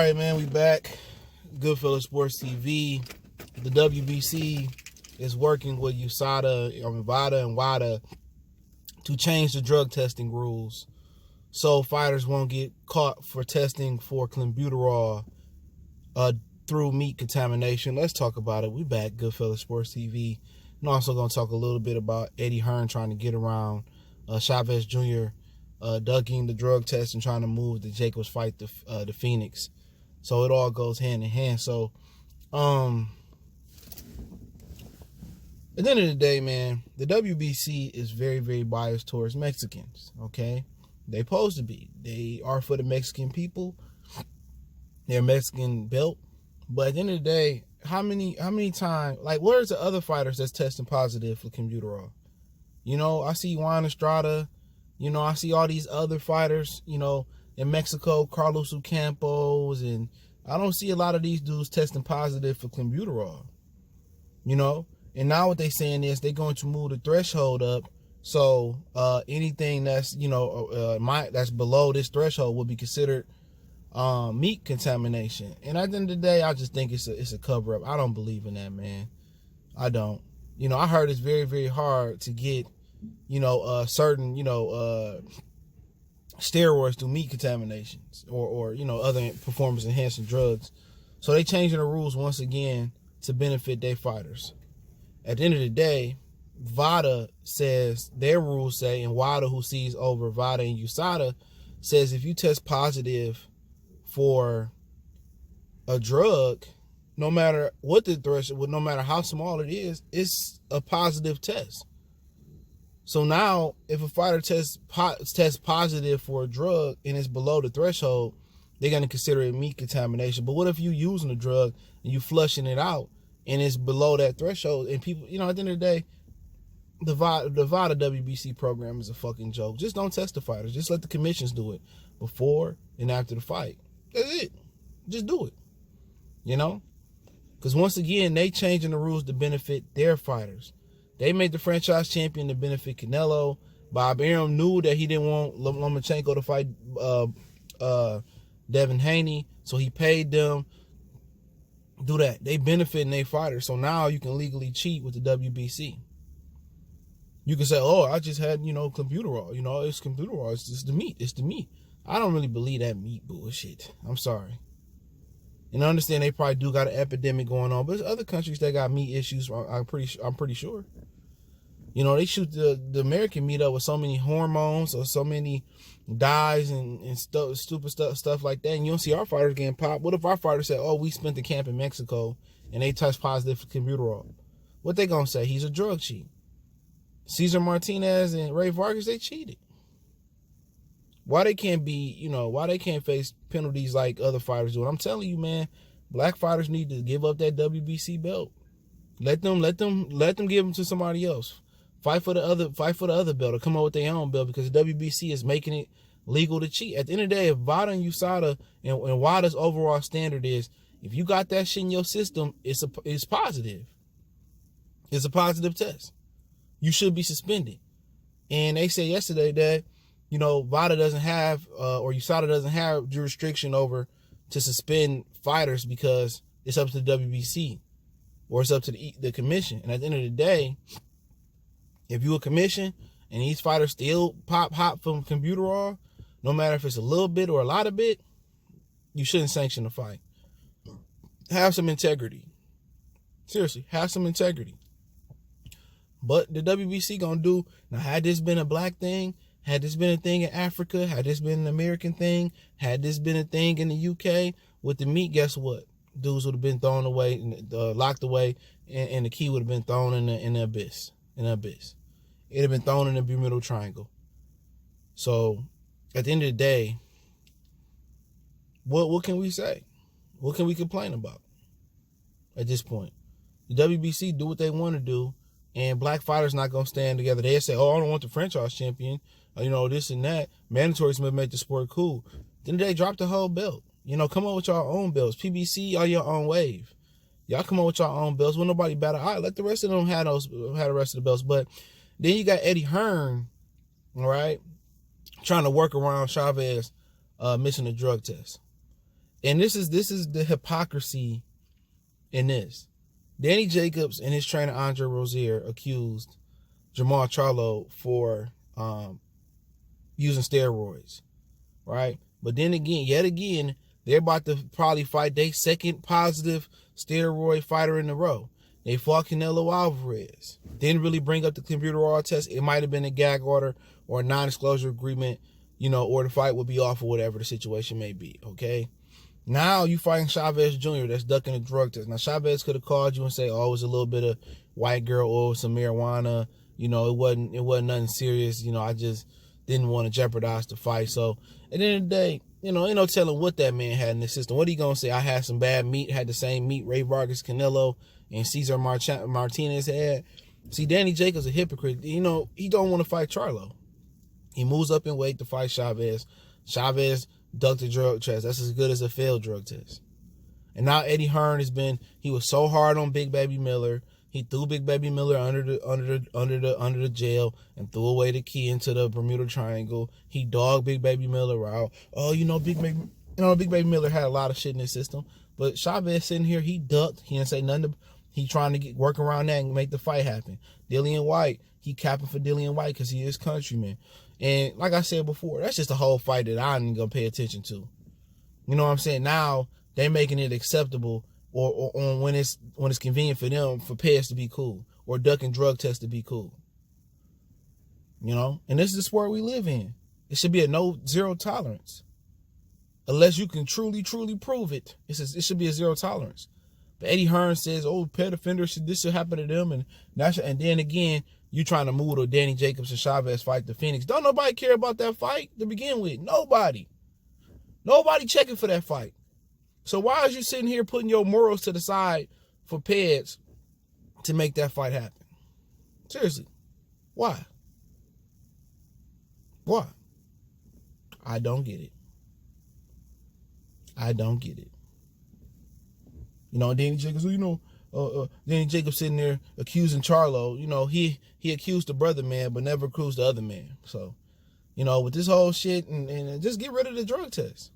right, man, we back. Goodfellas Sports TV. The WBC is working with VADA and WADA to change the drug testing rules so fighters won't get caught for testing for clenbuterol through meat contamination. Let's talk about it. We back, Goodfellas Sports TV. I'm also going to talk a little bit about Eddie Hearn trying to get around Chavez Jr. Ducking the drug test and trying to move the Jacobs fight to Phoenix. So it all goes hand in hand. So at the end of the day, man, the WBC is very, very biased towards Mexicans, okay? They supposed to be. They are for the Mexican people. They're Mexican built. But at the end of the day, how many times, like, where's the other fighters that's testing positive for clenbuterol? You know, I see Juan Estrada. You know, I see all these other fighters, you know, in Mexico, Carlos Ocampos, and I don't see a lot of these dudes testing positive for clenbuterol, you know? And now what they're saying is they're going to move the threshold up, so anything that's, you know, that's below this threshold will be considered meat contamination. And at the end of the day, I just think it's a cover-up. I don't believe in that, man. I don't. You know, I heard it's very, very hard to get, you know, certain, you know, steroids through meat contaminations or, you know, other performance enhancing drugs. So they changing the rules once again to benefit their fighters. At the end of the day, VADA says, their rules say, and WADA, who sees over VADA and USADA, says if you test positive for a drug, no matter what the threshold, no matter how small it is, it's a positive test. So now, if a fighter tests positive for a drug and it's below the threshold, they're going to consider it meat contamination. But what if you using the drug and you flushing it out and it's below that threshold? And people, you know, at the end of the day, the VADA WBC program is a fucking joke. Just don't test the fighters. Just let the commissions do it before and after the fight. That's it. Just do it. You know? Because once again, they changing the rules to benefit their fighters. They made the franchise champion to benefit Canelo. Bob Arum knew that he didn't want Lomachenko to fight Devin Haney, so he paid them. Do that. They benefiting their fighters. So now you can legally cheat with the WBC. You can say, oh, I just had, you know, clenbuterol. You know, it's clenbuterol. It's just the meat. It's the meat. I don't really believe that meat bullshit. I'm sorry. And I understand they probably do got an epidemic going on, but there's other countries that got meat issues. I'm pretty sure. You know, they shoot the American meat up with so many hormones or so many dyes and stupid stuff like that. And you don't see our fighters getting popped. What if our fighters said, oh, we spent the camp in Mexico and they test positive for clenbuterol? What they gonna say? He's a drug cheat. Cesar Martinez and Rey Vargas, they cheated. Why they can't be, you know, why they can't face penalties like other fighters do? And I'm telling you, man, black fighters need to give up that WBC belt. Let them give them to somebody else. Fight for the other belt or come up with their own belt, because the WBC is making it legal to cheat. At the end of the day, if VADA and USADA and WADA's overall standard is, if you got that shit in your system, it's positive. It's a positive test. You should be suspended. And they said yesterday that, you know, VADA doesn't have, or USADA doesn't have jurisdiction over to suspend fighters because it's up to the WBC or it's up to the commission. And at the end of the day, if you a commission and these fighters still pop hot from clenbuterol, no matter if it's a little bit or a lot of bit, you shouldn't sanction the fight. Have some integrity. Seriously, have some integrity. But the WBC gonna do, now had this been a black thing, had this been a thing in Africa, had this been an American thing, had this been a thing in the UK with the meat, guess what? Dudes would have been thrown away, locked away, and the key would have been thrown in the abyss. It'd have been thrown in the Bermuda Triangle. So at the end of the day, what can we say? What can we complain about at this point? The WBC do what they want to do, and black fighters not gonna stand together. They say, oh, I don't want the franchise champion, you know, this and that. Mandatories may make the sport cool. Then they drop the whole belt. You know, come on with your own belts. PBC are your own wave. Y'all come on with your own belts. When nobody battle, all right, let the rest of them have the rest of the belts. But then you got Eddie Hearn, all right, trying to work around Chavez missing a drug test. And this is the hypocrisy in this. Danny Jacobs and his trainer Andre Rozier accused Jamal Charlo for using steroids, right? But then again, yet again, they're about to probably fight their second positive steroid fighter in a row. They fought Canelo Alvarez. Didn't really bring up the computer raw test. It might have been a gag order or a non-disclosure agreement, or the fight would be off or whatever the situation may be, okay? Now you fighting Chavez Jr. that's ducking a drug test. Now Chavez could have called you and say, "Oh, it was a little bit of white girl oil, some marijuana. It wasn't nothing serious. I just didn't want to jeopardize the fight." So at the end of the day, ain't no telling what that man had in the system. What he gonna say? I had some bad meat. Had the same meat Rey Vargas, Canelo, and Cesar Martinez had. See, Danny Jacobs a hypocrite. He don't want to fight Charlo. He moves up in weight to fight Chavez. Chavez ducked a drug test. That's as good as a failed drug test. And now Eddie Hearn he was so hard on Big Baby Miller. He threw Big Baby Miller under the jail and threw away the key into the Bermuda Triangle. He dogged Big Baby Miller out. Oh, Big Baby Miller had a lot of shit in his system. But Chavez sitting here, he ducked. He didn't say nothing. He trying to work around that and make the fight happen. Dillian White, he capping for Dillian White because he is countryman. And like I said before, that's just a whole fight that I ain't gonna pay attention to. You know what I'm saying? Now they making it acceptable or when it's convenient for them for payers to be cool or ducking drug tests to be cool. And this is the sport we live in. It should be a zero tolerance. Unless you can truly, truly prove it. It should be a zero tolerance. But Eddie Hearn says, "Oh, pet offenders, this should happen to them," and then again, you trying to move the Danny Jacobs and Chavez fight to Phoenix. Don't nobody care about that fight to begin with. Nobody checking for that fight. So why is you sitting here putting your morals to the side for peds to make that fight happen? Seriously, why? Why? I don't get it. Danny Jacobs, Danny Jacobs sitting there accusing Charlo. He accused the brother man, but never accused the other man. So, with this whole shit, and just get rid of the drug test.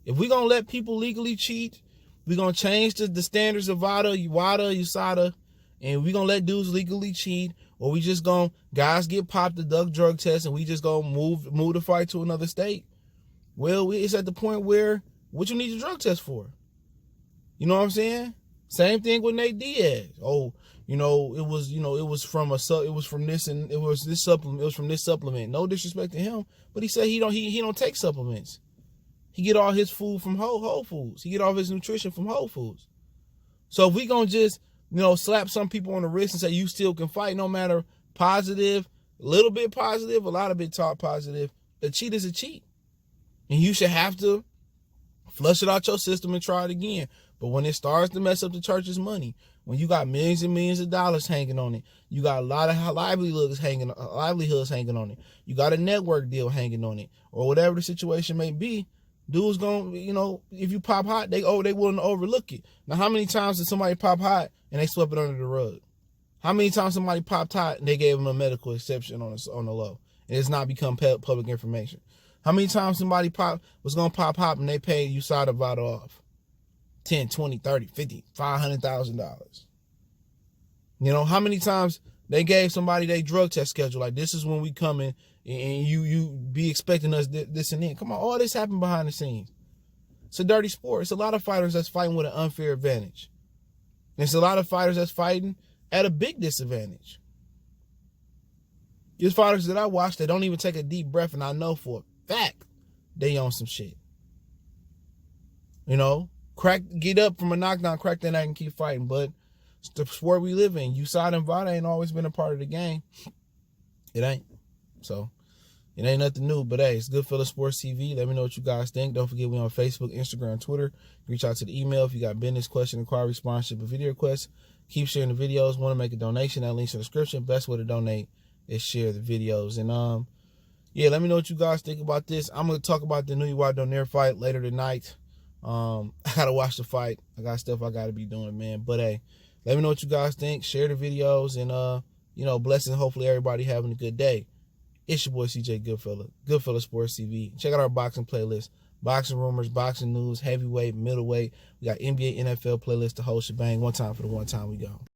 If we gonna let people legally cheat, we gonna change the standards of WADA, USADA, and we gonna let dudes legally cheat, or we just guys get popped the drug test, and we just gonna move the fight to another state. Well, it's at the point where what you need the drug test for. You know what I'm saying? Same thing with Nate Diaz. Oh, it was from this supplement. No disrespect to him, but he said he don't take supplements. He get all his food from Whole Foods. He get all his nutrition from Whole Foods. So if we gonna just slap some people on the wrist and say you still can fight, no matter positive, a little bit positive, a lot of bit top positive, a cheat is a cheat, and you should have to flush it out your system and try it again. But when it starts to mess up the church's money, when you got millions and millions of dollars hanging on it, you got a lot of livelihoods hanging on it, you got a network deal hanging on it, or whatever the situation may be, dudes if you pop hot, they willing to overlook it. Now, how many times did somebody pop hot and they swept it under the rug? How many times somebody popped hot and they gave them a medical exception on the low, and it's not become public information? How many times somebody was going to pop hot and they paid USADA VADA off? 10, 20, 30, 50, $500,000. How many times they gave somebody their drug test schedule, like this is when we coming and you be expecting us this and then. Come on, all this happened behind the scenes. It's a dirty sport. It's a lot of fighters that's fighting with an unfair advantage. And it's a lot of fighters that's fighting at a big disadvantage. There's fighters that I watch that don't even take a deep breath, and I know for a fact they on some shit. Get up from a knockdown, crack that neck and keep fighting. But it's the sport we live in. USADA and VADA ain't always been a part of the game. It ain't. So it ain't nothing new. But hey, it's Goodfellas Sports TV. Let me know what you guys think. Don't forget we on Facebook, Instagram, Twitter. Reach out to the email if you got business, question, inquiry, sponsorship, or video requests. Keep sharing the videos. Want to make a donation? That link's in the description. Best way to donate is share the videos. And let me know what you guys think about this. I'm gonna talk about the Nui Donaire fight later tonight. I gotta watch the fight. I got stuff I gotta be doing, man. But hey, let me know what you guys think. Share the videos and blessings. Hopefully everybody having a good day. It's your boy CJ Goodfella, Goodfellas Sports TV. Check out our boxing playlist. boxing rumors, boxing news, heavyweight, middleweight. We got NBA, NFL playlist, the whole shebang. One time for the one time we go.